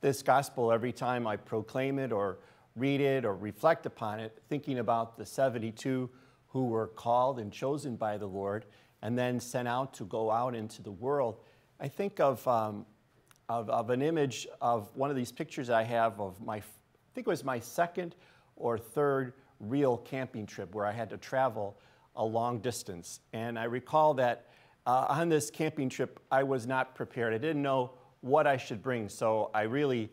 this gospel every time I proclaim it or read it or reflect upon it, thinking about the 72 who were called and chosen by the Lord and then sent out to go out into the world. I think of an image of one of these pictures I have of I think it was my second or third real camping trip where I had to travel a long distance. And I recall that on this camping trip, I was not prepared. I didn't know what I should bring, so I really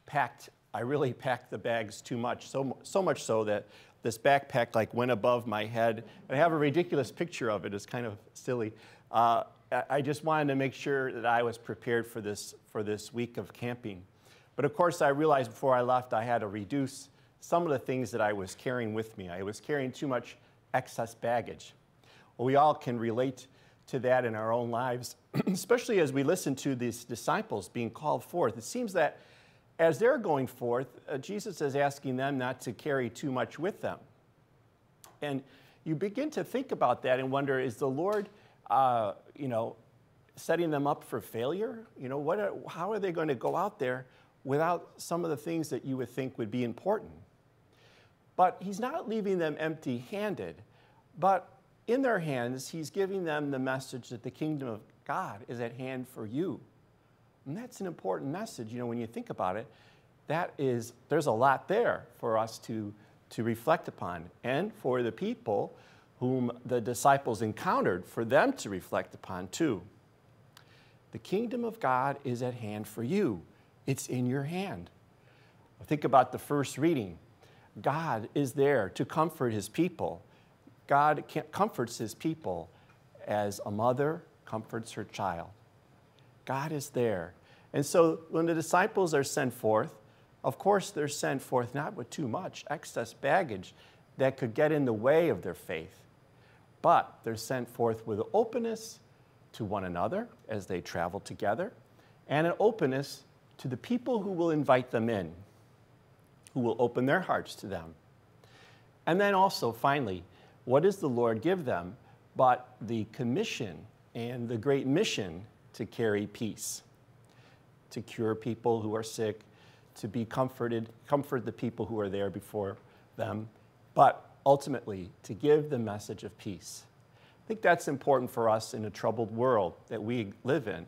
packed the bags too much, so much so that this backpack like went above my head. And I have a ridiculous picture of it. It's kind of silly. I just wanted to make sure that I was prepared for this week of camping. But of course, I realized before I left, I had to reduce some of the things that I was carrying with me. I was carrying too much excess baggage. Well, we all can relate to that in our own lives, especially as we listen to these disciples being called forth. It seems that as they're going forth, Jesus is asking them not to carry too much with them. And you begin to think about that and wonder, is the Lord, setting them up for failure? How are they going to go out there without some of the things that you would think would be important? But he's not leaving them empty-handed, but in their hands, he's giving them the message that the kingdom of God is at hand for you. And that's an important message. When you think about it, there's a lot there for us to reflect upon, and for the people whom the disciples encountered, for them to reflect upon too. The kingdom of God is at hand for you. It's in your hand. Think about the first reading. God is there to comfort his people. God comforts his people as a mother comforts her child. God is there. And so when the disciples are sent forth, of course they're sent forth not with too much excess baggage that could get in the way of their faith, but they're sent forth with openness to one another as they travel together, and an openness to the people who will invite them in, who will open their hearts to them. And then also, finally, what does the Lord give them but the commission and the great mission to carry peace, to cure people who are sick, to be comforted, comfort the people who are there before them, but ultimately to give the message of peace. I think that's important for us in a troubled world that we live in.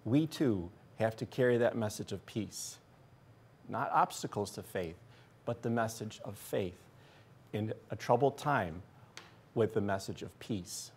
We too have to carry that message of peace, not obstacles to faith, but the message of faith in a troubled time with the message of peace.